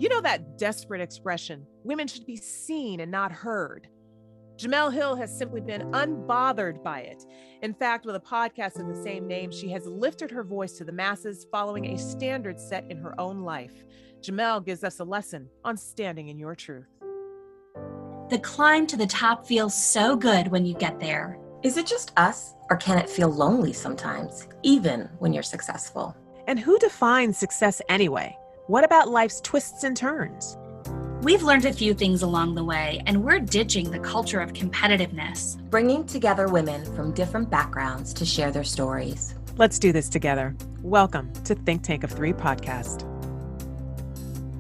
You know that desperate expression, women should be seen and not heard. Jemele Hill has simply been unbothered by it. In fact, with a podcast of the same name, she has lifted her voice to the masses following a standard set in her own life. Jemele gives us a lesson on standing in your truth. The climb to the top feels so good when you get there. Is it just us, or can it feel lonely sometimes, even when you're successful? And who defines success anyway? What about life's twists and turns? We've learned a few things along the way, and we're ditching the culture of competitiveness. Bringing together women from different backgrounds to share their stories. Let's do this together. Welcome to Think Tank of Three podcast.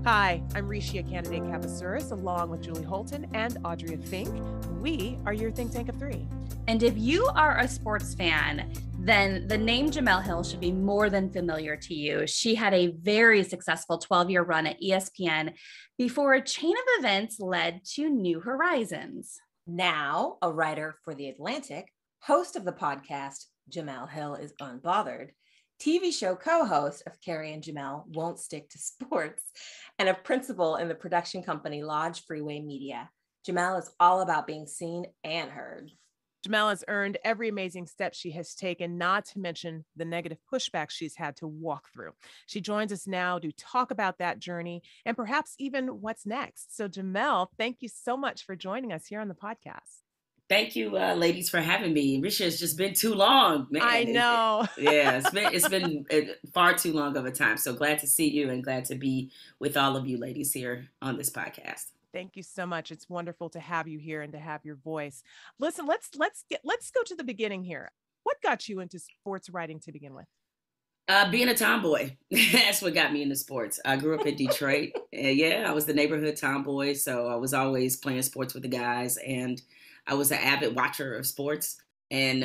Hi, I'm Rishia Candidate Kapasuris, along with Julie Holton and Audria Fink. We are your Think Tank of Three. And if you are a sports fan, then the name Jemele Hill should be more than familiar to you. She had a very successful 12-year run at ESPN before a chain of events led to new horizons. Now, a writer for The Atlantic, host of the podcast, Jemele Hill is Unbothered, TV show co-host of Carrie and Jemele Won't Stick to Sports, and a principal in the production company Lodge Freeway Media. Jemele is all about being seen and heard. Jemele has earned every amazing step she has taken, not to mention the negative pushback she's had to walk through. She joins us now to talk about that journey and perhaps even what's next. So Jemele, thank you so much for joining us here on the podcast. Thank you, ladies, for having me. Risha, it's just been too long, man. I know. It's been far too long of a time. So glad to see you and glad to be with all of you ladies here on this podcast. Thank you so much. It's wonderful to have you here and to have your voice. Listen, let's go to the beginning here. What got you into sports writing to begin with? Being a tomboy. That's what got me into sports. I grew up in Detroit. I was the neighborhood tomboy. So I was always playing sports with the guys, and I was an avid watcher of sports. And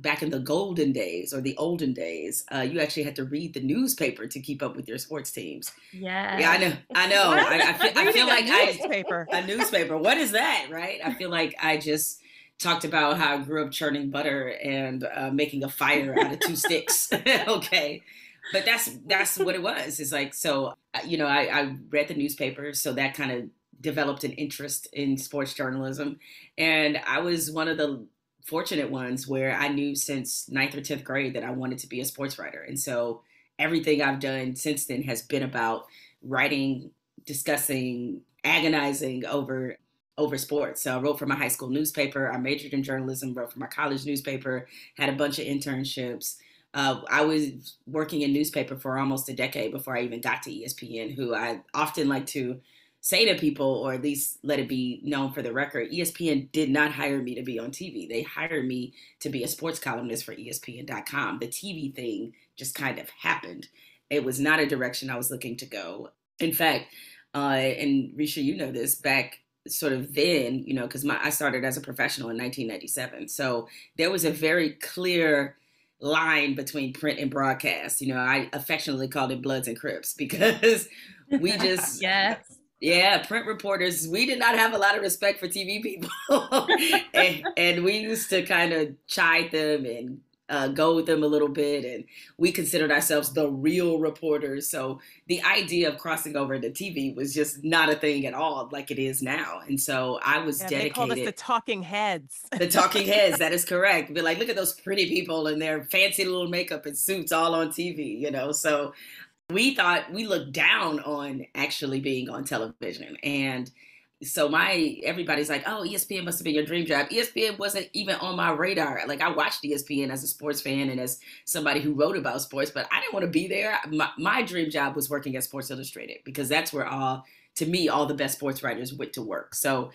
back in the golden days or the olden days, you actually had to read the newspaper to keep up with your sports teams. Yeah, I know. I feel like a newspaper. What is that, right? I feel like I just talked about how I grew up churning butter and making a fire out of two sticks. Okay, but that's what it was. It's like, so I read the newspaper, so that kind of developed an interest in sports journalism, and I was one of the fortunate ones where I knew since 9th or 10th grade that I wanted to be a sports writer. And so everything I've done since then has been about writing, discussing, agonizing over sports. So I wrote for my high school newspaper. I majored in journalism, wrote for my college newspaper, had a bunch of internships. I was working in newspaper for almost a decade before I even got to ESPN, who I often like to say to people, or at least let it be known for the record, ESPN did not hire me to be on TV. They hired me to be a sports columnist for ESPN.com. The TV thing just kind of happened. It was not a direction I was looking to go. In fact, and Risha, you know this, back sort of then, because I started as a professional in 1997. So there was a very clear line between print and broadcast. I affectionately called it Bloods and Crips because we just... Yes. Yeah, print reporters, we did not have a lot of respect for TV people. and we used to kind of chide them and go with them a little bit. And we considered ourselves the real reporters. So the idea of crossing over to TV was just not a thing at all like it is now. And so I was dedicated. They called us the talking heads. The talking heads, that is correct. Be like, look at those pretty people in their fancy little makeup and suits all on TV, So we thought we looked down on actually being on television. And so everybody's like, oh, ESPN must have been your dream job. ESPN wasn't even on my radar. Like, I watched ESPN as a sports fan and as somebody who wrote about sports, but I didn't want to be there. My dream job was working at Sports Illustrated, because that's where all the best sports writers went to work. So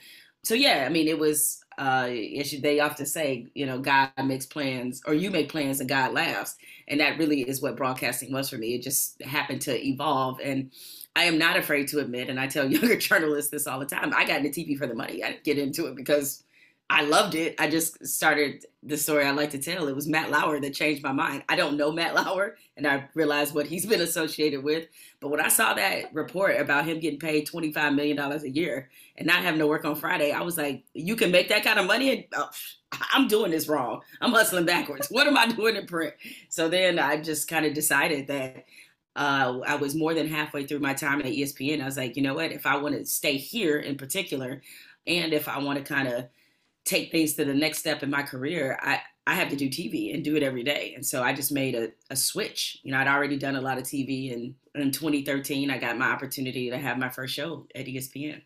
yeah, I mean, it was, they often say, God makes plans, or you make plans and God laughs. And that really is what broadcasting was for me. It just happened to evolve. And I am not afraid to admit, and I tell younger journalists this all the time, I got into TV for the money. I didn't get into it because I loved it. I just started the story I like to tell. It was Matt Lauer that changed my mind. I don't know Matt Lauer, and I realized what he's been associated with. But when I saw that report about him getting paid $25 million a year and not having to work on Friday, I was like, you can make that kind of money? And I'm doing this wrong. I'm hustling backwards. What am I doing in print? So then I just kind of decided that I was more than halfway through my time at ESPN. I was like, you know what, if I want to stay here in particular, and if I want to kind of take things to the next step in my career, I have to do TV and do it every day. And so I just made a switch. You know, I'd already done a lot of TV, and in 2013, I got my opportunity to have my first show at ESPN.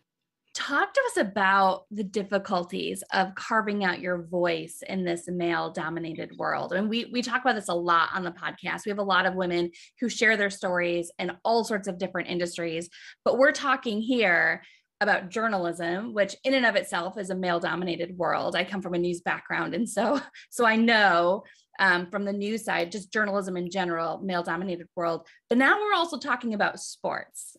Talk to us about the difficulties of carving out your voice in this male-dominated world. And we talk about this a lot on the podcast. We have a lot of women who share their stories in all sorts of different industries, but we're talking here about journalism, which in and of itself is a male-dominated world. I come from a news background, and so I know from the news side, just journalism in general, male-dominated world. But now we're also talking about sports.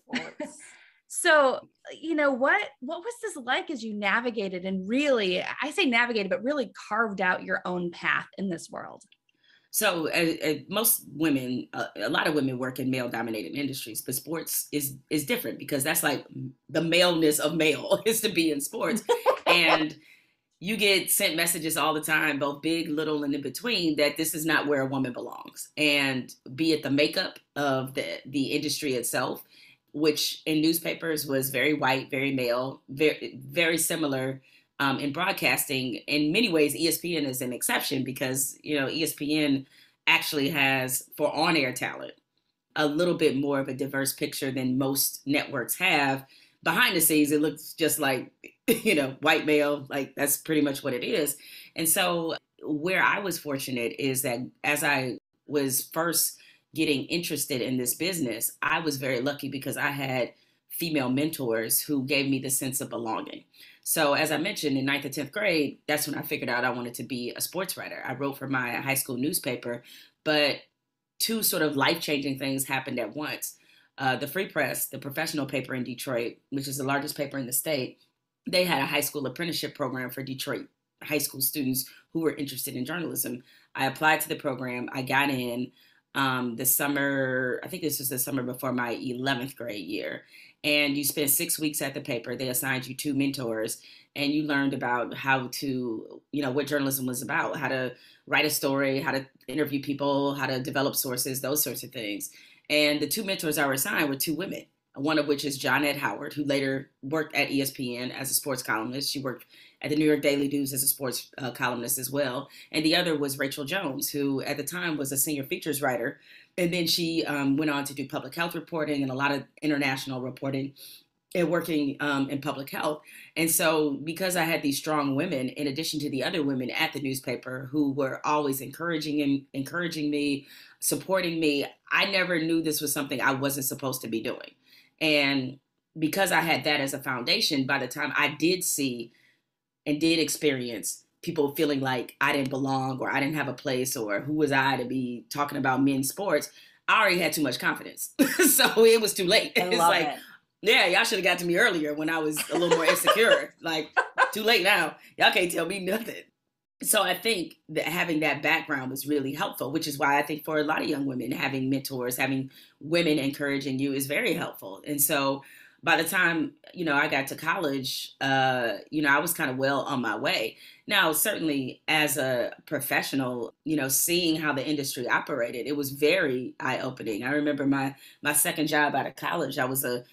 So, you know, what was this like as you navigated and really, I say navigated, but really carved out your own path in this world? So most women, a lot of women work in male-dominated industries, but sports is different because that's like the maleness of male is to be in sports. And you get sent messages all the time, both big, little, and in between, that this is not where a woman belongs. And be it the makeup of the industry itself, which in newspapers was very white, very male, very, very similar in broadcasting. In many ways, ESPN is an exception because, you know, ESPN actually has, for on-air talent, a little bit more of a diverse picture than most networks have. Behind the scenes, it looks just like, you know, white male, like that's pretty much what it is. And so where I was fortunate is that as I was first getting interested in this business, I was very lucky because I had female mentors who gave me the sense of belonging. So as I mentioned, in 9th and 10th grade, that's when I figured out I wanted to be a sports writer. I wrote for my high school newspaper, but two sort of life-changing things happened at once. The Free Press, the professional paper in Detroit, which is the largest paper in the state, they had a high school apprenticeship program for Detroit high school students who were interested in journalism. I applied to the program. I got in the summer, I think this was the summer before my 11th grade year. And you spent 6 weeks at the paper. They assigned you 2 mentors, and you learned about how to, you know, what journalism was about, how to write a story, how to interview people, how to develop sources, those sorts of things. And the 2 mentors I was assigned were 2 women, one of which is Johnette Howard, who later worked at ESPN as a sports columnist. She worked at the New York Daily News as a sports columnist as well. And the other was Rachel Jones, who at the time was a senior features writer. And then she went on to do public health reporting and a lot of international reporting and working in public health. And so because I had these strong women, in addition to the other women at the newspaper who were always encouraging me, supporting me, I never knew this was something I wasn't supposed to be doing. And because I had that as a foundation, by the time I did see and did experience people feeling like I didn't belong or I didn't have a place or who was I to be talking about men's sports, I already had too much confidence. So it was too late. It's like, yeah, y'all should have got to me earlier when I was a little more insecure. Like, too late now. Y'all can't tell me nothing. So I think that having that background was really helpful, which is why I think for a lot of young women, having mentors, having women encouraging you is very helpful. And so by the time, you know, I got to college, you know, I was kind of well on my way. Now, certainly as a professional, you know, seeing how the industry operated, it was very eye-opening. I remember my second job out of college, I was a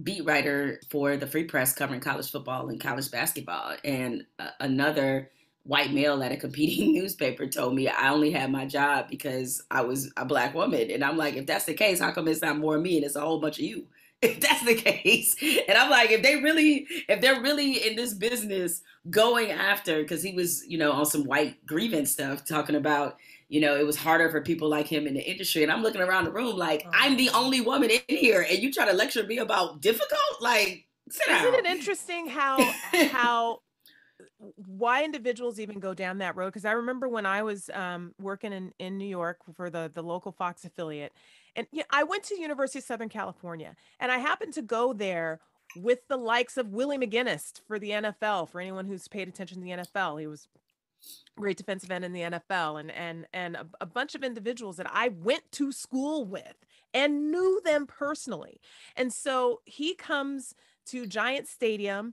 beat writer for the Free Press covering college football and college basketball. And another white male at a competing newspaper told me I only had my job because I was a Black woman. And I'm like, if that's the case, how come it's not more me and it's a whole bunch of you? If that's the case. And I'm like, if they're really in this business going after, because he was, you know, on some white grievance stuff, talking about, you know, it was harder for people like him in the industry. And I'm looking around the room like, I'm the only woman in here and you try to lecture me about difficult? Like, sit down. Isn't it interesting how why individuals even go down that road? Because I remember when I was working in New York for the local Fox affiliate, and I went to University of Southern California, and I happened to go there with the likes of Willie McGinnis for the NFL. For anyone who's paid attention to the NFL, he was a great defensive end in the NFL, and a bunch of individuals that I went to school with and knew them personally. And so he comes to Giant Stadium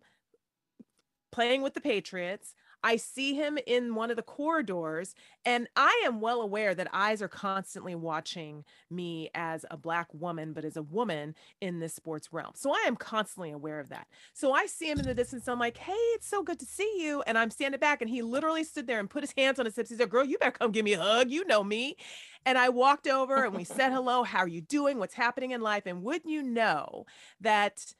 playing with the Patriots. I see him in one of the corridors, and I am well aware that eyes are constantly watching me as a Black woman, but as a woman in this sports realm. So I am constantly aware of that. So I see him in the distance. I'm like, hey, it's so good to see you. And I'm standing back, and he literally stood there and put his hands on his hips. He said, girl, you better come give me a hug. You know me. And I walked over and we said hello. How are you doing? What's happening in life? And wouldn't you know that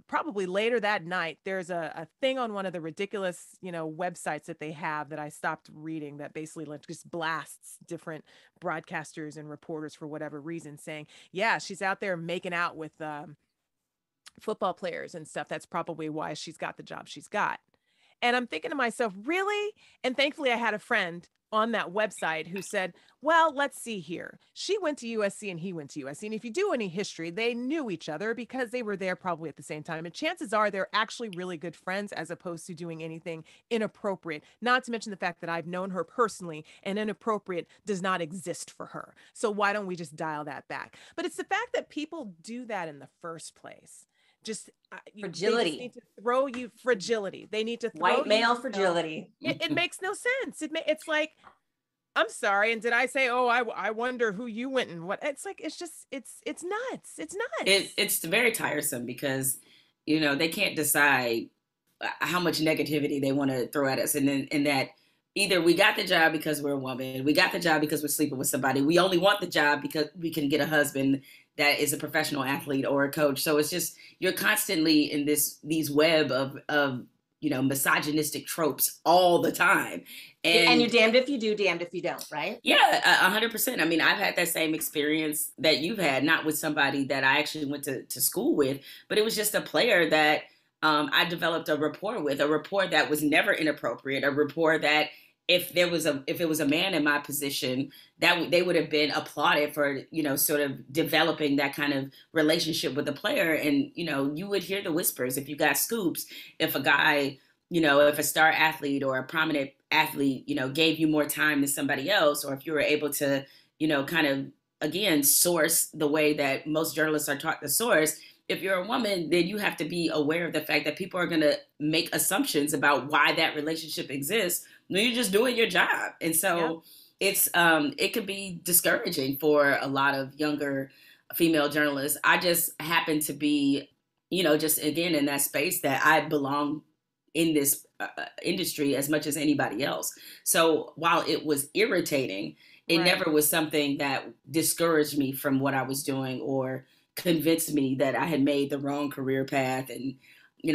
probably later that night, there's a thing on one of the ridiculous, websites that they have that I stopped reading that basically like just blasts different broadcasters and reporters for whatever reason, saying, yeah, she's out there making out with football players and stuff. That's probably why she's got the job she's got. And I'm thinking to myself, really? And thankfully, I had a friend on that website who said, well, let's see here. She went to USC and he went to USC. And if you do any history, they knew each other because they were there probably at the same time. And chances are they're actually really good friends as opposed to doing anything inappropriate. Not to mention the fact that I've known her personally, and inappropriate does not exist for her. So why don't we just dial that back? But it's the fact that people do that in the first place. Just fragility. They just need to throw you fragility. They need to throw white male fragility. It makes no sense. It's like, I'm sorry. And did I say, oh, I wonder who you went and what? It's like, it's just, it's nuts. It's nuts. It's very tiresome because, they can't decide how much negativity they want to throw at us. And then in that either we got the job because we're a woman, we got the job because we're sleeping with somebody. We only want the job because we can get a husband that is a professional athlete or a coach. So it's just, you're constantly in these web of misogynistic tropes all the time. And you're damned if you do, damned if you don't, right? Yeah, 100%. I mean, I've had that same experience that you've had, not with somebody that I actually went to school with, but it was just a player that I developed a rapport with, a rapport that was never inappropriate, a rapport that if it was a man in my position, that they would have been applauded for, sort of developing that kind of relationship with the player. And, you would hear the whispers if you got scoops, if a guy, if a star athlete or a prominent athlete, gave you more time than somebody else, or if you were able to, kind of, again, source the way that most journalists are taught to source. If you're a woman, then you have to be aware of the fact that people are going to make assumptions about why that relationship exists when you're just doing your job. And so it's it can be discouraging for a lot of younger female journalists. I just happen to be, just again in that space that I belong in this industry as much as anybody else. So while it was irritating, it never was something that discouraged me from what I was doing or convinced me that I had made the wrong career path and,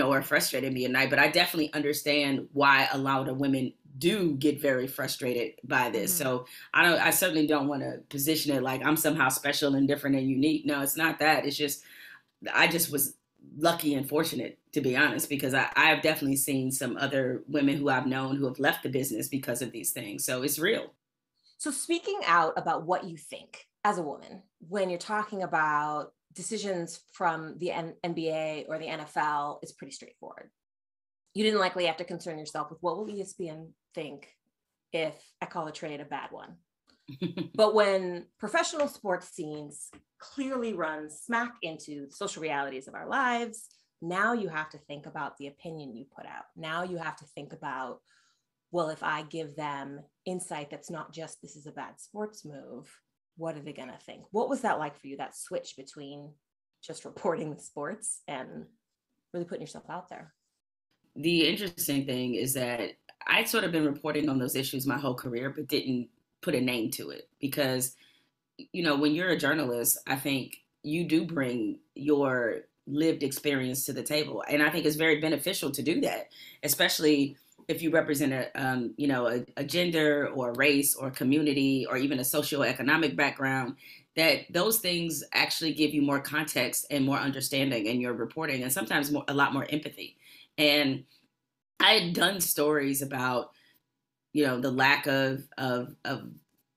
or frustrated me at night. But I definitely understand why a lot of women do get very frustrated by this. Mm-hmm. So I certainly don't want to position it like I'm somehow special and different and unique. No, it's not that. It's just, I just was lucky and fortunate, to be honest, because I have definitely seen some other women who I've known who have left the business because of these things. So it's real. So speaking out about what you think as a woman, when you're talking about decisions from the NBA or the NFL, is pretty straightforward. You didn't likely have to concern yourself with what will ESPN think if I call a trade a bad one. But when professional sports scenes clearly run smack into the social realities of our lives, now you have to think about the opinion you put out. Now you have to think about, well, if I give them insight that's not just this is a bad sports move, what are they going to think? What was that like for you, that switch between just reporting the sports and really putting yourself out there? The interesting thing is that I'd sort of been reporting on those issues my whole career, but didn't put a name to it because, when you're a journalist, I think you do bring your lived experience to the table. And I think it's very beneficial to do that, especially if you represent a gender or race or community or even a socioeconomic background, that those things actually give you more context and more understanding in your reporting and sometimes a lot more empathy. And I had done stories about, the lack of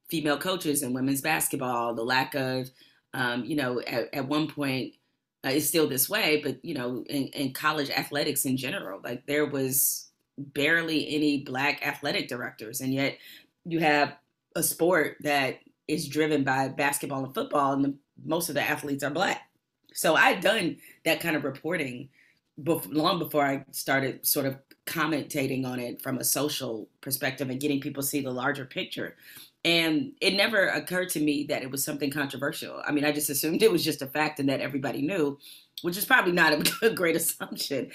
female coaches in women's basketball, the lack of, at one point, it's still this way, but, in college athletics in general, like there was barely any Black athletic directors. And yet you have a sport that is driven by basketball and football, and most of the athletes are Black. So I'd done that kind of reporting long before I started sort of commentating on it from a social perspective and getting people to see the larger picture. And it never occurred to me that it was something controversial. I mean, I just assumed it was just a fact and that everybody knew, which is probably not a great assumption.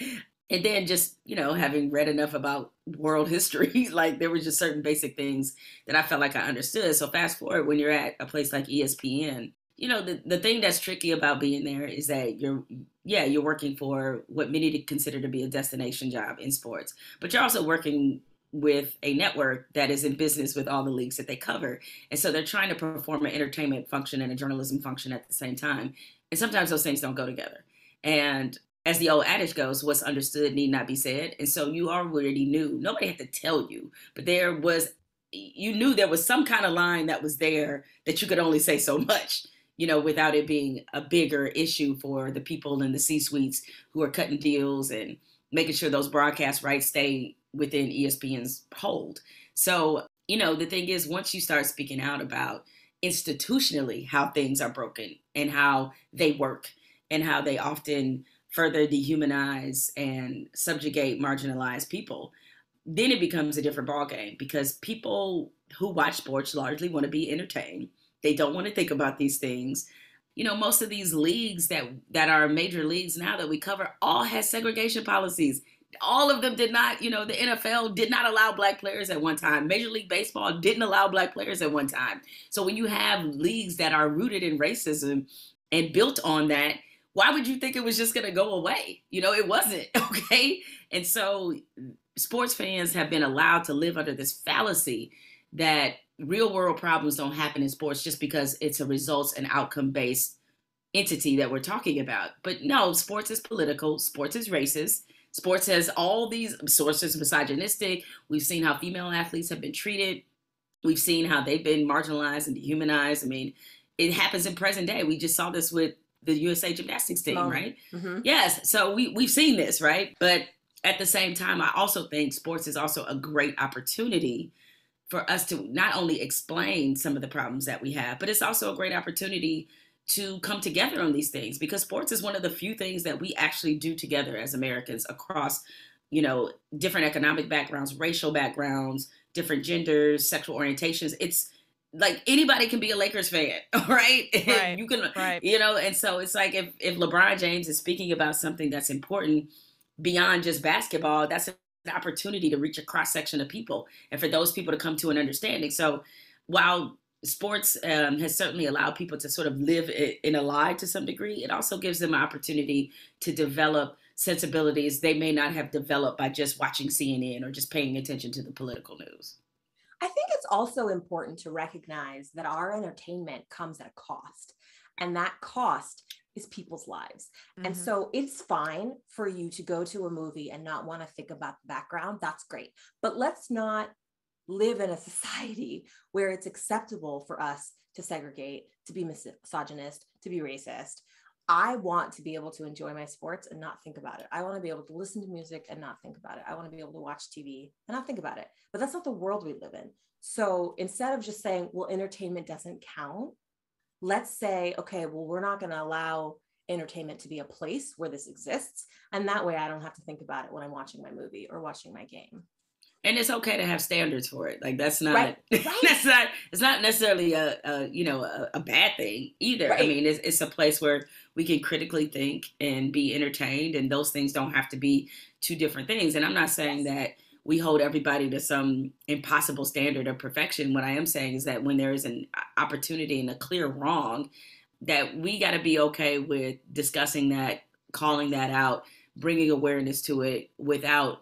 And then just, having read enough about world history, like there were just certain basic things that I felt like I understood. So fast forward, when you're at a place like ESPN, the thing that's tricky about being there is that you're working for what many consider to be a destination job in sports, but you're also working with a network that is in business with all the leagues that they cover. And so they're trying to perform an entertainment function and a journalism function at the same time. And sometimes those things don't go together. And as the old adage goes, what's understood need not be said. And so you already knew, nobody had to tell you, but you knew there was some kind of line that was there that you could only say so much, without it being a bigger issue for the people in the C-suites who are cutting deals and making sure those broadcast rights stay within ESPN's hold. So, the thing is, once you start speaking out about institutionally how things are broken and how they work and how they often further dehumanize and subjugate marginalized people, then it becomes a different ballgame, because people who watch sports largely want to be entertained. They don't want to think about these things. Most of these leagues that are major leagues now that we cover all has segregation policies. All of them did not, the NFL did not allow Black players at one time. Major League Baseball didn't allow Black players at one time. So when you have leagues that are rooted in racism and built on that, why would you think it was just going to go away? It wasn't, okay? And so sports fans have been allowed to live under this fallacy that real world problems don't happen in sports just because it's a results and outcome based entity that we're talking about. But no, sports is political. Sports is racist. Sports has all these sources misogynistic. We've seen how female athletes have been treated. We've seen how they've been marginalized and dehumanized. I mean, it happens in present day. We just saw this with the USA gymnastics team, right? Mm-hmm. Yes. So we've seen this, right? But at the same time, I also think sports is also a great opportunity for us to not only explain some of the problems that we have, but it's also a great opportunity to come together on these things, because sports is one of the few things that we actually do together as Americans across, different economic backgrounds, racial backgrounds, different genders, sexual orientations. It's like anybody can be a Lakers fan, right? Right. You can, right. And so it's like if LeBron James is speaking about something that's important beyond just basketball, that's an opportunity to reach a cross section of people and for those people to come to an understanding. So while sports has certainly allowed people to sort of live in a lie to some degree, it also gives them an opportunity to develop sensibilities they may not have developed by just watching CNN or just paying attention to the political news. I think it's also important to recognize that our entertainment comes at a cost, and that cost is people's lives. Mm-hmm. And so it's fine for you to go to a movie and not want to think about the background. That's great. But let's not live in a society where it's acceptable for us to segregate, to be misogynist, to be racist. I want to be able to enjoy my sports and not think about it. I want to be able to listen to music and not think about it. I want to be able to watch TV and not think about it. But that's not the world we live in. So instead of just saying, well, entertainment doesn't count, let's say, okay, well, we're not going to allow entertainment to be a place where this exists. And that way I don't have to think about it when I'm watching my movie or watching my game. And it's okay to have standards for it. Like that's not, right. it's not necessarily a bad thing either. Right. I mean, it's a place where we can critically think and be entertained, and those things don't have to be two different things. And I'm not saying that we hold everybody to some impossible standard of perfection. What I am saying is that when there is an opportunity and a clear wrong, that we got to be okay with discussing that, calling that out, bringing awareness to it without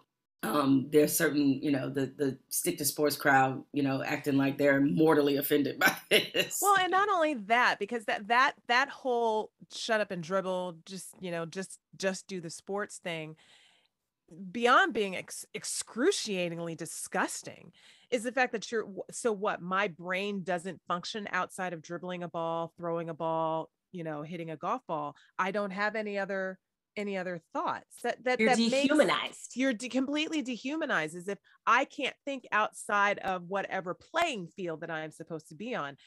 there's certain, the stick to sports crowd, acting like they're mortally offended by this. Well, and not only that, because that whole shut up and dribble, just do the sports thing, beyond being excruciatingly disgusting, is the fact that my brain doesn't function outside of dribbling a ball, throwing a ball, hitting a golf ball. I don't have any other thoughts that you're dehumanized. You're completely dehumanized, as if I can't think outside of whatever playing field that I'm supposed to be on.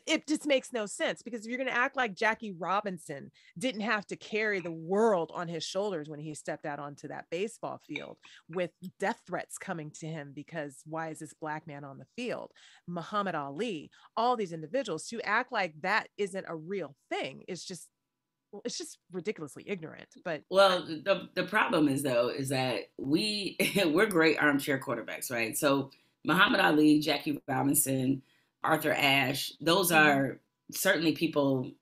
it just makes no sense, because if you're going to act like Jackie Robinson didn't have to carry the world on his shoulders when he stepped out onto that baseball field with death threats coming to him because why is this black man on the field? Muhammad Ali, all these individuals, to act like that isn't a real thing is just, well, it's just ridiculously ignorant. But well, the problem is though, is that we're great armchair quarterbacks, right? So Muhammad Ali, Jackie Robinson, Arthur Ashe, those are certainly people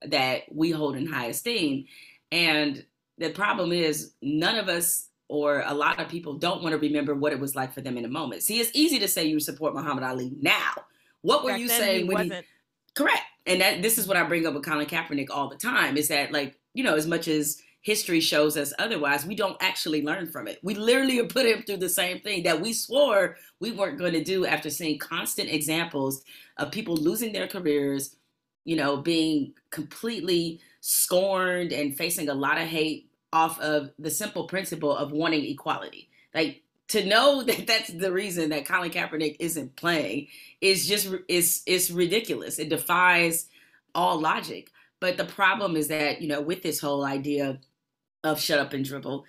that we hold in high esteem. And the problem is none of us, or a lot of people, don't want to remember what it was like for them in a moment. See, it's easy to say you support Muhammad Ali now. What were you saying when he... Correct. And this is what I bring up with Colin Kaepernick all the time, is that, like, you know, as much as history shows us otherwise, we don't actually learn from it. We literally are put him through the same thing that we swore we weren't going to do after seeing constant examples of people losing their careers, you know, being completely scorned and facing a lot of hate off of the simple principle of wanting equality. Like, to know that that's the reason that Colin Kaepernick isn't playing is just, it's ridiculous. It defies all logic. But the problem is that, you know, with this whole idea of shut up and dribble,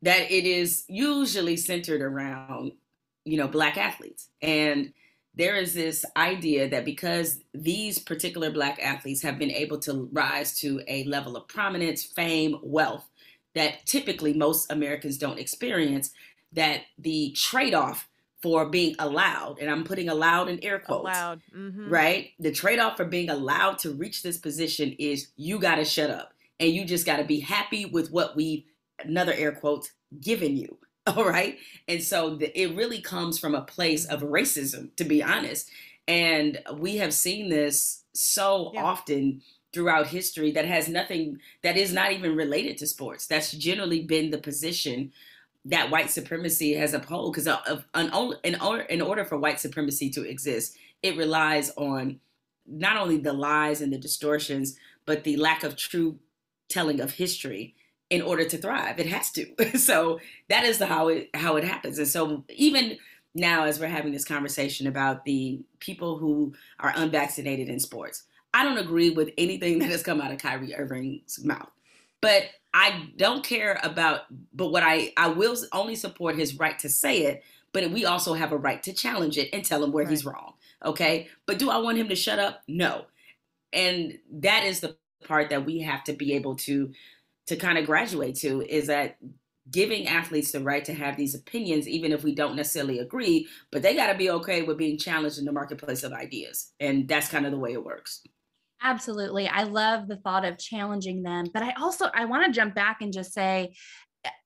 that it is usually centered around, you know, Black athletes. And there is this idea that because these particular Black athletes have been able to rise to a level of prominence, fame, wealth that typically most Americans don't experience, that the trade-off for being allowed, and I'm putting allowed in air quotes, right? The trade-off for being allowed to reach this position is you got to shut up and you just got to be happy with what we, another air quotes, given you. All right. And so it really comes from a place of racism, to be honest. And we have seen this so often throughout history that has nothing, that is not even related to sports. That's generally been the position that white supremacy has upheld, because in order for white supremacy to exist, it relies on not only the lies and the distortions, but the lack of true telling of history in order to thrive. It has to. So that is how it happens. And so even now, as we're having this conversation about the people who are unvaccinated in sports, I don't agree with anything that has come out of Kyrie Irving's mouth. But I don't care about, but what I will only support his right to say it, but we also have a right to challenge it and tell him where he's wrong. Okay. But do I want him to shut up? No. And that is the part that we have to be able to kind of graduate to, is that giving athletes the right to have these opinions, even if we don't necessarily agree, but they got to be okay with being challenged in the marketplace of ideas. And that's kind of the way it works. Absolutely. I love the thought of challenging them, but I want to jump back and just say,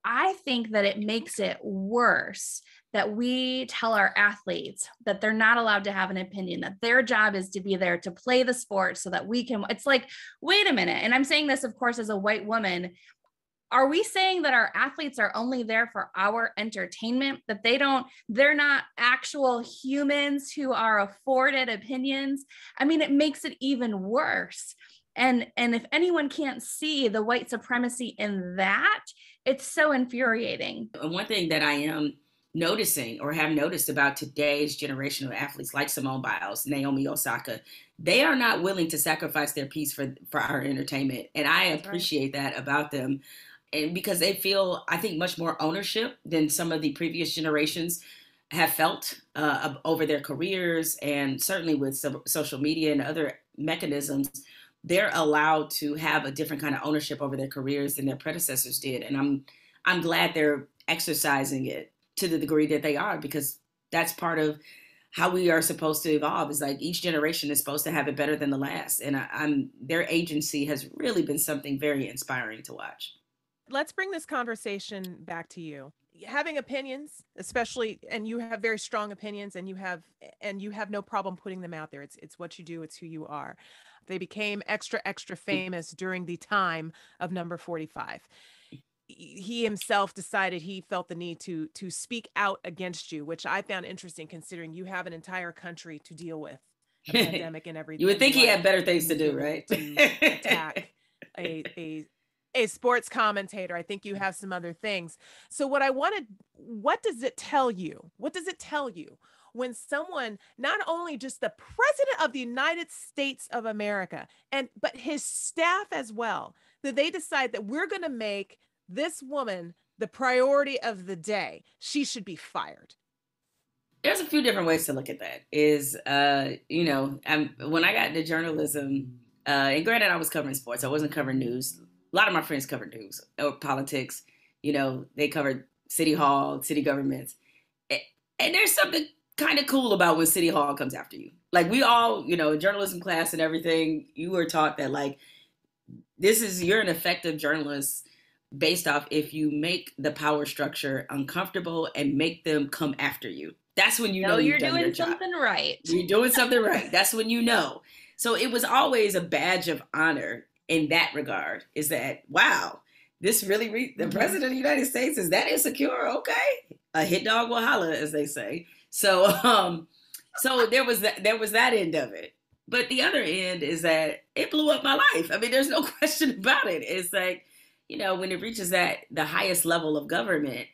I think that it makes it worse that we tell our athletes that they're not allowed to have an opinion, that their job is to be there to play the sport so that we can, it's like, wait a minute. And I'm saying this, of course, as a white woman. Are we saying that our athletes are only there for our entertainment, that they're not actual humans who are afforded opinions? I mean, it makes it even worse. And if anyone can't see the white supremacy in that, it's so infuriating. And one thing that I am noticing, or have noticed, about today's generation of athletes like Simone Biles, Naomi Osaka, they are not willing to sacrifice their peace for our entertainment. And I appreciate that about them. And because they feel, I think, much more ownership than some of the previous generations have felt over their careers. And certainly with social media and other mechanisms, they're allowed to have a different kind of ownership over their careers than their predecessors did. And I'm glad they're exercising it to the degree that they are, because that's part of how we are supposed to evolve. Is like each generation is supposed to have it better than the last. And their agency has really been something very inspiring to watch. Let's bring this conversation back to you. Having opinions, especially, and you have very strong opinions, and you have no problem putting them out there. It's what you do. It's who you are. They became extra famous during the time of Number 45. He himself decided he felt the need to speak out against you, which I found interesting, considering you have an entire country to deal with, a pandemic and everything. You would think he had better things to do, right? To attack a sports commentator. I think you have some other things. So what does it tell you? What does it tell you when someone, not only just the president of the United States of America, but his staff as well, that they decide that we're going to make this woman the priority of the day. She should be fired. There's a few different ways to look at that. When I got into journalism, and granted, I was covering sports. I wasn't covering news. A lot of my friends covered news or politics. They covered city hall, city governments. And there's something kind of cool about when City Hall comes after you. Like, we all, journalism class and everything, you were taught that, like, you're an effective journalist based off if you make the power structure uncomfortable and make them come after you. That's when you know you're doing something right. You're doing something right. That's when you know. So it was always a badge of honor in that regard, is that, wow, this really, the president of the United States is that insecure? Okay. A hit dog will holler, as they say. So there was that end of it. But the other end is that it blew up my life. I mean, there's no question about it. It's like, when it reaches the highest level of government,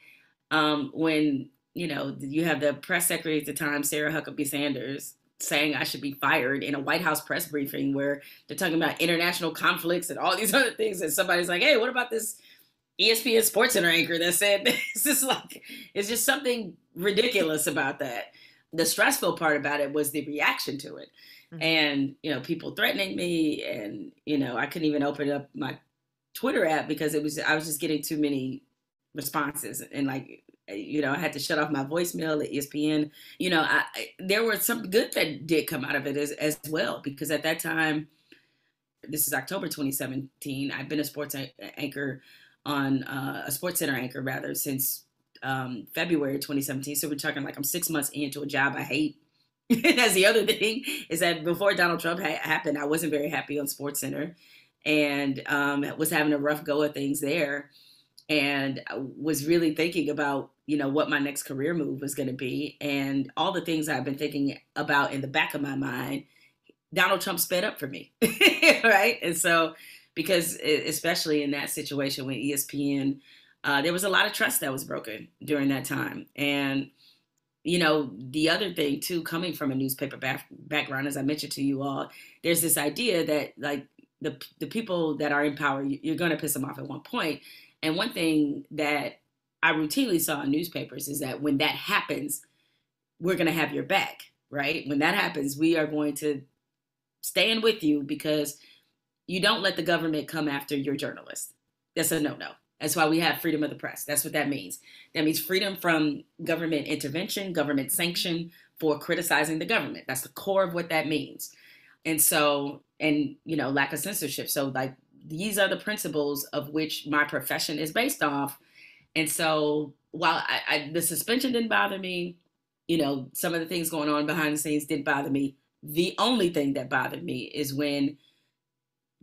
when, you have the press secretary at the time, Sarah Huckabee Sanders, saying I should be fired in a White House press briefing where they're talking about international conflicts and all these other things. And somebody's like, hey, what about this ESPN Sports Center anchor that said it's just something ridiculous about that. The stressful part about it was the reaction to it. Mm-hmm. And, people threatening me, and, I couldn't even open up my Twitter app because I was just getting too many responses, and I had to shut off my voicemail at ESPN. There was some good that did come out of it as well, because at that time, this is October 2017, I've been a sports anchor on a Sports Center anchor rather since February 2017. So we're talking like I'm 6 months into a job I hate. That's the other thing, is that before Donald Trump happened, I wasn't very happy on Sports Center, and was having a rough go of things there, and I was really thinking about, what my next career move was going to be, and all the things I've been thinking about in the back of my mind, Donald Trump sped up for me, right? And so, because especially in that situation with ESPN, there was a lot of trust that was broken during that time. And, the other thing too, coming from a newspaper background, as I mentioned to you all, there's this idea that like the people that are in power, you're going to piss them off at one point. And one thing that I routinely saw in newspapers is that when that happens, we're going to have your back, right? When that happens, we are going to stand with you because you don't let the government come after your journalist. That's a no-no. That's why we have freedom of the press. That's what that means. That means freedom from government intervention, government sanction for criticizing the government. That's the core of what that means. And so, lack of censorship. So like, these are the principles of which my profession is based off. And so while the suspension didn't bother me, some of the things going on behind the scenes didn't bother me. The only thing that bothered me is when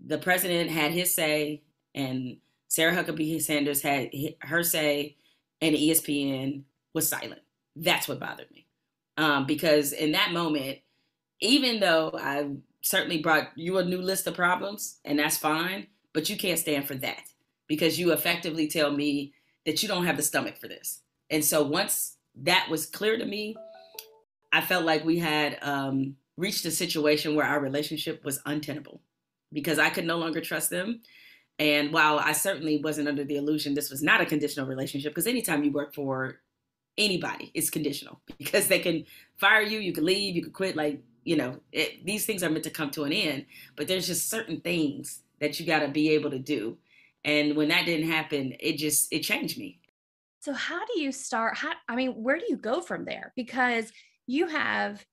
the president had his say and Sarah Huckabee Sanders had her say and ESPN was silent. That's what bothered me. Because in that moment, even though I certainly brought you a new list of problems, and that's fine, but you can't stand for that because you effectively tell me that you don't have the stomach for this. And so once that was clear to me, I felt like we had reached a situation where our relationship was untenable because I could no longer trust them. And while I certainly wasn't under the illusion this was not a conditional relationship, because anytime you work for anybody, it's conditional because they can fire you, you can leave, you can quit. Like, these things are meant to come to an end, but there's just certain things that you got to be able to do. And when that didn't happen, it changed me. So how do you start? Where do you go from there? Because you have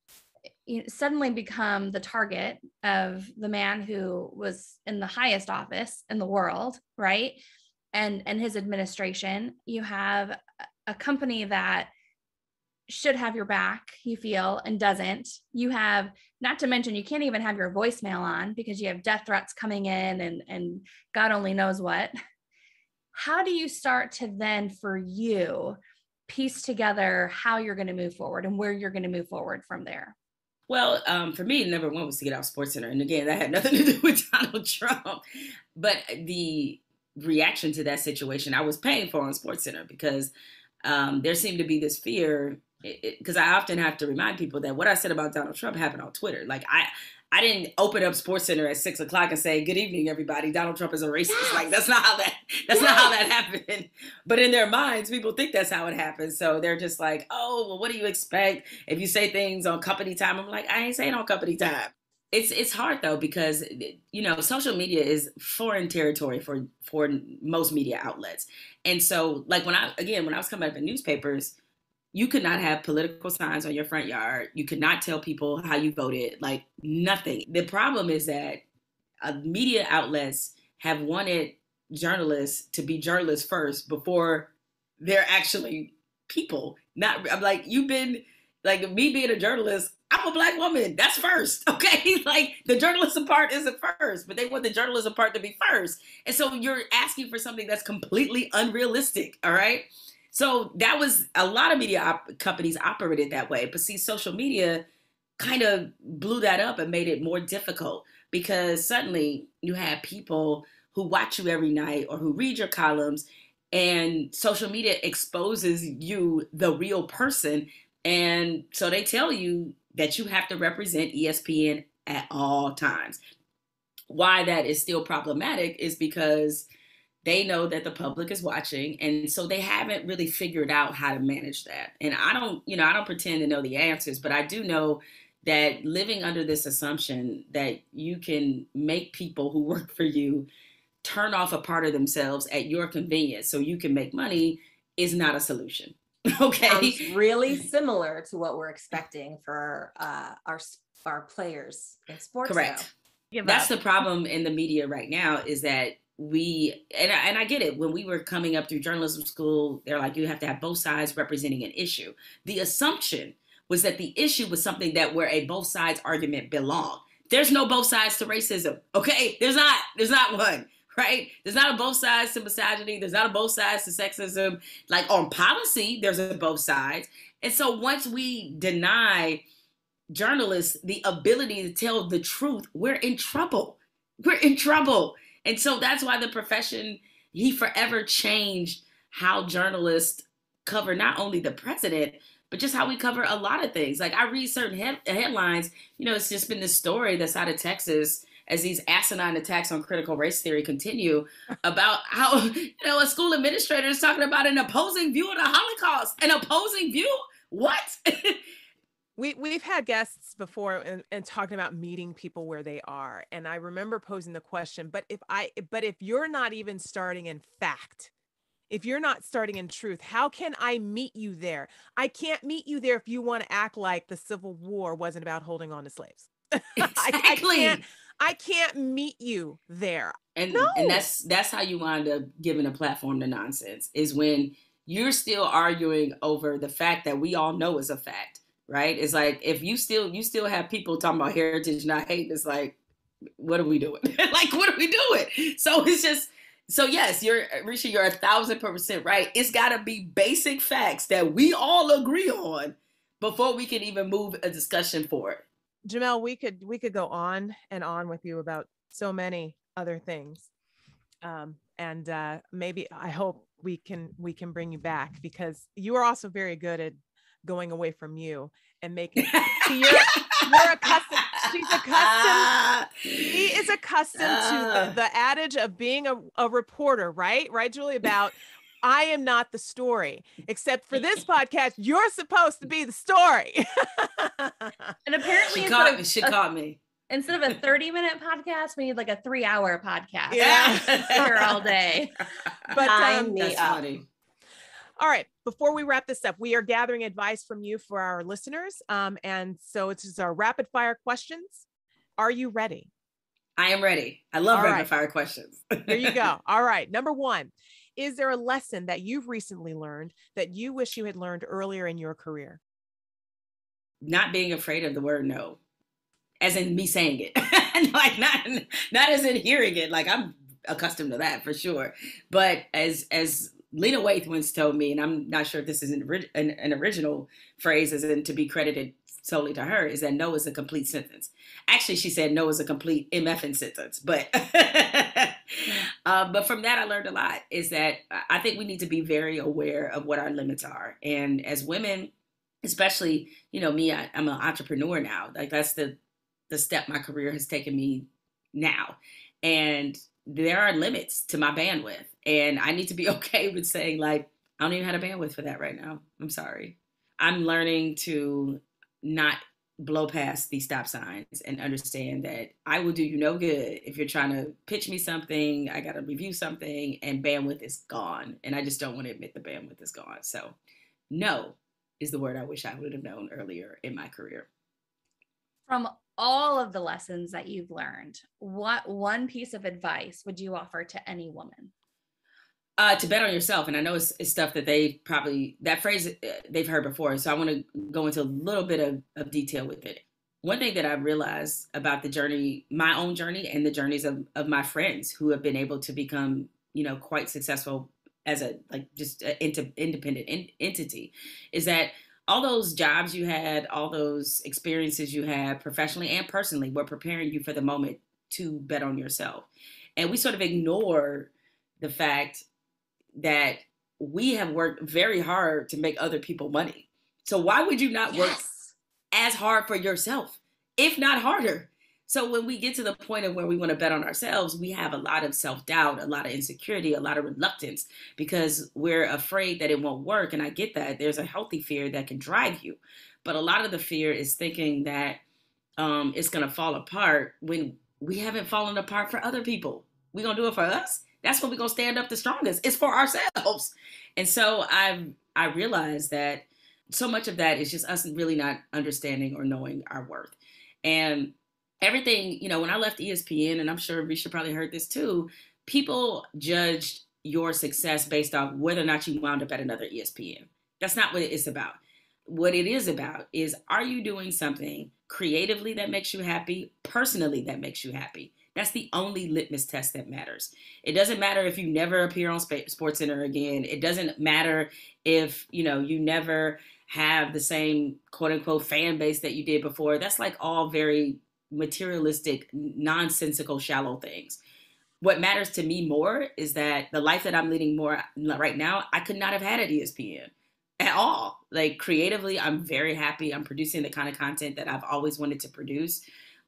suddenly become the target of the man who was in the highest office in the world, right? And his administration. You have a company that should have your back, you feel, and doesn't. You have, not to mention, you can't even have your voicemail on because you have death threats coming in and God only knows what. How do you start to then, for you, piece together how you're going to move forward and where you're going to move forward from there? Well, for me, number one was to get off Sports Center. And again, that had nothing to do with Donald Trump. But the reaction to that situation, I was paying for on Sports Center because there seemed to be this fear because I often have to remind people that what I said about Donald Trump happened on Twitter. Like I didn't open up SportsCenter at 6:00 and say, "Good evening, everybody. Donald Trump is a racist." Yes. Like that's not how that happened. But in their minds, people think that's how it happened. So they're just like, "Oh, well, what do you expect if you say things on company time?" I'm like, I ain't saying on company time. It's hard though, because social media is foreign territory for most media outlets. And so like when I was coming up in newspapers, you could not have political signs on your front yard. You could not tell people how you voted, like nothing. The problem is that media outlets have wanted journalists to be journalists first before they're actually people. I'm like, you've been like me being a journalist. I'm a Black woman. That's first. Okay. Like the journalism part isn't first, but they want the journalism part to be first. And so you're asking for something that's completely unrealistic. All right. So that was a lot of media companies operated that way. But see, social media kind of blew that up and made it more difficult, because suddenly you have people who watch you every night or who read your columns, and social media exposes you, the real person. And so they tell you that you have to represent ESPN at all times. Why that is still problematic is because they know that the public is watching, and so they haven't really figured out how to manage that. And I don't pretend to know the answers, but I do know that living under this assumption that you can make people who work for you turn off a part of themselves at your convenience so you can make money is not a solution. Okay. Sounds really similar to what we're expecting for our players in sports. Correct. That's the problem in the media right now, is that and I get it. When we were coming up through journalism school, they're like, you have to have both sides representing an issue. The assumption was that the issue was something that where a both sides argument belonged. There's no both sides to racism. Okay. There's not one, right? There's not a both sides to misogyny. There's not a both sides to sexism. Like on policy, there's a both sides. And so once we deny journalists the ability to tell the truth, we're in trouble. We're in trouble. And so that's why the profession, he forever changed how journalists cover not only the president, but just how we cover a lot of things. Like I read certain headlines, it's just been this story that's out of Texas as these asinine attacks on critical race theory continue, about how, a school administrator is talking about an opposing view of the Holocaust. An opposing view? What? We've had guests before and talking about meeting people where they are. And I remember posing the question, but if you're not even starting in fact, if you're not starting in truth, how can I meet you there? I can't meet you there if you want to act like the Civil War wasn't about holding on to slaves. Exactly. I can't meet you there. And that's how you wind up giving a platform to nonsense, is when you're still arguing over the fact that we all know is a fact. Right? It's like, if you still have people talking about heritage, not hate, it's like, what are we doing? Like, what are we doing? So it's just, so yes, Risha, you're 1,000% right. It's gotta be basic facts that we all agree on before we can even move a discussion forward. Jemele, we could go on and on with you about so many other things. And maybe I hope we can bring you back, because you are also very good at going away from you and making you're accustomed. She is accustomed to the adage of being a reporter, right, Julie, about I am not the story, except for this podcast, you're supposed to be the story. And apparently she caught me. Instead of a 30-minute podcast, we need like a 3-hour podcast. Yeah. Here all day. But that's funny. All right. Before we wrap this up, we are gathering advice from you for our listeners. And so it's just our rapid fire questions. Are you ready? I am ready. I love rapid fire questions. There you go. All right. Number 1, is there a lesson that you've recently learned that you wish you had learned earlier in your career? Not being afraid of the word no, as in me saying it, like not as in hearing it. Like I'm accustomed to that for sure. But as Lena Waithe once told me, and I'm not sure if this is an original phrase, as in to be credited solely to her, is that no is a complete sentence. Actually, she said no is a complete MFing sentence. But but from that, I learned a lot, is that I think we need to be very aware of what our limits are. And as women, especially, me, I'm an entrepreneur now. Like that's the step my career has taken me now. And there are limits to my bandwidth. And I need to be okay with saying, like, I don't even have a bandwidth for that right now. I'm sorry. I'm learning to not blow past these stop signs and understand that I will do you no good if you're trying to pitch me something, I got to review something, and bandwidth is gone. And I just don't want to admit the bandwidth is gone. So no is the word I wish I would have known earlier in my career. From all of the lessons that you've learned, what one piece of advice would you offer to any woman? To bet on yourself. And I know it's stuff that that phrase they've heard before. So I want to go into a little bit of detail with it. One thing that I realized about the journey, my own journey and the journeys of my friends who have been able to become, quite successful as independent entity, is that all those jobs you had, all those experiences you had professionally and personally were preparing you for the moment to bet on yourself. And we sort of ignore the fact that we have worked very hard to make other people money. So why would you not work as hard for yourself, if not harder? So when we get to the point of where we want to bet on ourselves, we have a lot of self-doubt, a lot of insecurity, a lot of reluctance, because we're afraid that it won't work. And I get that. There's a healthy fear that can drive you. But a lot of the fear is thinking that it's going to fall apart when we haven't fallen apart for other people. We're going to do it for us. That's when we're going to stand up the strongest. It's for ourselves. And so I realized that so much of that is just us really not understanding or knowing our worth. And everything, when I left ESPN, and I'm sure Risha probably heard this too, people judged your success based off whether or not you wound up at another ESPN. That's not what it's about. What it is about is, are you doing something creatively that makes you happy, personally that makes you happy? That's the only litmus test that matters. It doesn't matter if you never appear on SportsCenter again. It doesn't matter if, you never have the same quote unquote fan base that you did before. That's like all very materialistic, nonsensical, shallow things. What matters to me more is that the life that I'm leading more right now, I could not have had at ESPN at all. Like creatively, I'm very happy. I'm producing the kind of content that I've always wanted to produce.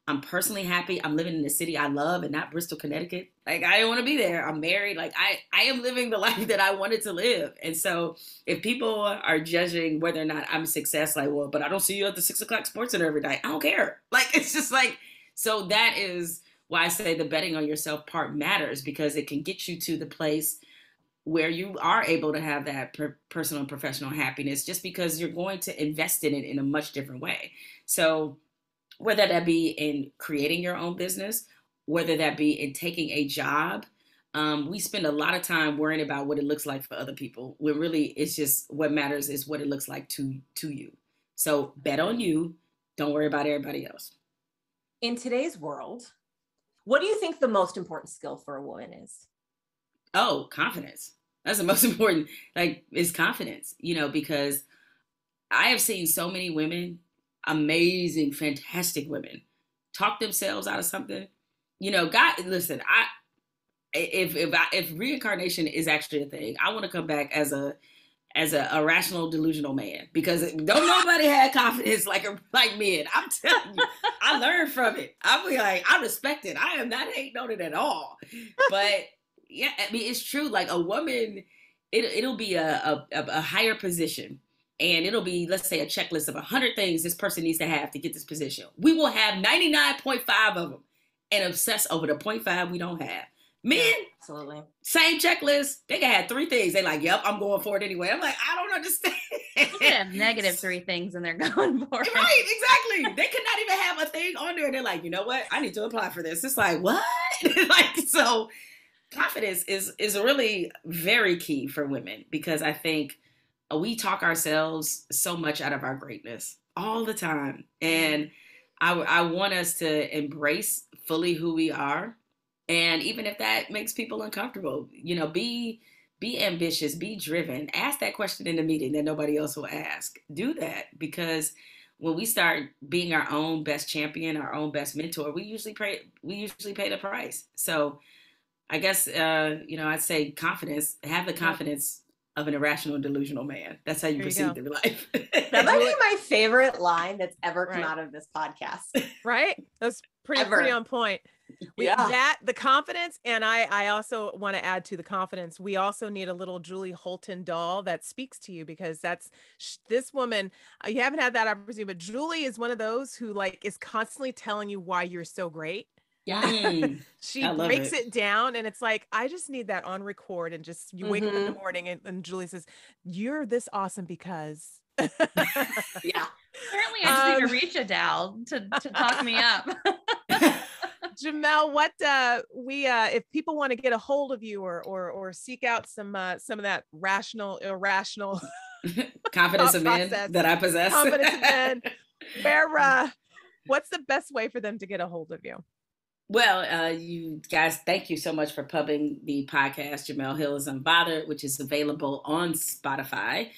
I'm personally happy. I'm living in the city I love and not Bristol, Connecticut. Like, I didn't want to be there. I'm married. Like, I am living the life that I wanted to live. And so if people are judging whether or not I'm a success, like, well, but I don't see you at the 6 o'clock SportsCenter every night. I don't care. Like, it's just like, so that is why I say the betting on yourself part matters, because it can get you to the place where you are able to have that personal and professional happiness, just because you're going to invest in it in a much different way. So whether that be in creating your own business, whether that be in taking a job, we spend a lot of time worrying about what it looks like for other people, when really it's just what matters is what it looks like to you. So bet on you. Don't worry about everybody else. In today's world, what do you think the most important skill for a woman is? Oh, confidence. That's the most important, is confidence, because I have seen so many women, amazing, fantastic women, talk themselves out of something. God, listen, if reincarnation is actually a thing, I want to come back as a rational, delusional man, because don't nobody have confidence like me. And I'm telling you, I learned from it. I'll be like, I respect it. I am not hating on it at all. But yeah, I mean, it's true. Like a woman, it'll be a higher position. And it'll be, let's say, a checklist of 100 things this person needs to have to get this position. We will have 99.5 of them and obsess over the 0.5 we don't have. Men, absolutely. Same checklist. They can have 3 things. They like, yep, I'm going for it anyway. I'm like, I don't understand. They can have negative 3 things and they're going for it. Right, exactly. They could not even have a thing on there. They're like, you know what? I need to apply for this. It's like, what? So confidence is really very key for women, because I think we talk ourselves so much out of our greatness all the time. And I want us to embrace fully who we are. And even if that makes people uncomfortable, be ambitious, be driven. Ask that question in the meeting that nobody else will ask. Do that, because when we start being our own best champion, our own best mentor, we usually pay the price. So I guess, I'd say confidence, have the confidence of an irrational and delusional man. That's how you proceed through life. That might be my favorite line that's ever come out of this podcast. Right? That's pretty on point. The confidence, and I also want to add to the confidence, we also need a little Julie Holton doll that speaks to you, because this woman, you haven't had that opportunity, but Julie is one of those who like is constantly telling you why you're so great. Yeah. She breaks it down, and it's like, I just need that on record, and just you wake up in the morning and Julie says, you're this awesome because yeah. Apparently I just need to reach a doll to talk me up. Jemele, what if people want to get a hold of you or seek out some of that irrational confidence of men that I possess, confidence of men, what's the best way for them to get a hold of you? Well, you guys, thank you so much for pubbing the podcast. Jemele Hill is Unbothered, which is available on Spotify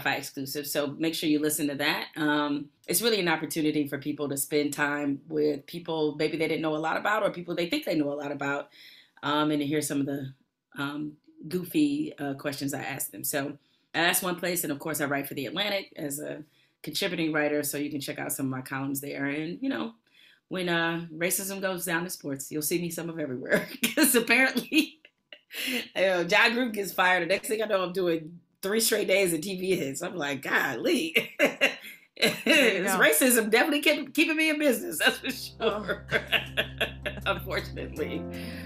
exclusive. So make sure you listen to that. It's really an opportunity for people to spend time with people maybe they didn't know a lot about, or people they think they know a lot about, and to hear some of the goofy questions I asked them. So that's one place. And of course, I write for The Atlantic as a contributing writer. So you can check out some of my columns there. And, when racism goes down in sports, you'll see me some of everywhere. Because apparently, John Gruden gets fired. The next thing I know, I'm doing 3 straight days of TV hits. I'm like, golly. This racism definitely keeping me in business. That's for sure. Unfortunately.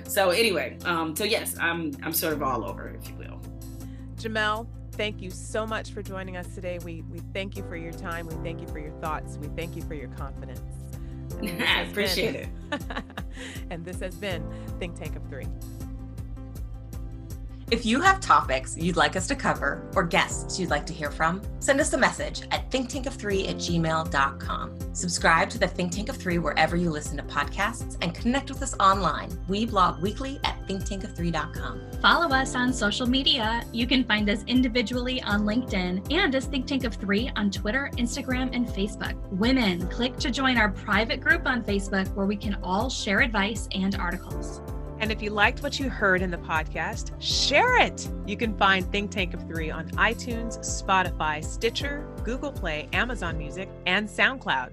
So anyway, so yes, I'm sort of all over, if you will. Jemele, thank you so much for joining us today. We thank you for your time. We thank you for your thoughts. We thank you for your confidence. I appreciate it. And this has been Think Tank of 3. If you have topics you'd like us to cover or guests you'd like to hear from, send us a message at thinktankof3@gmail.com. Subscribe to the Think Tank of 3 wherever you listen to podcasts, and connect with us online. We blog weekly at thinktankof3.com. Follow us on social media. You can find us individually on LinkedIn and as Think Tank of 3 on Twitter, Instagram, and Facebook. Women, click to join our private group on Facebook where we can all share advice and articles. And if you liked what you heard in the podcast, share it. You can find Think Tank of 3 on iTunes, Spotify, Stitcher, Google Play, Amazon Music, and SoundCloud.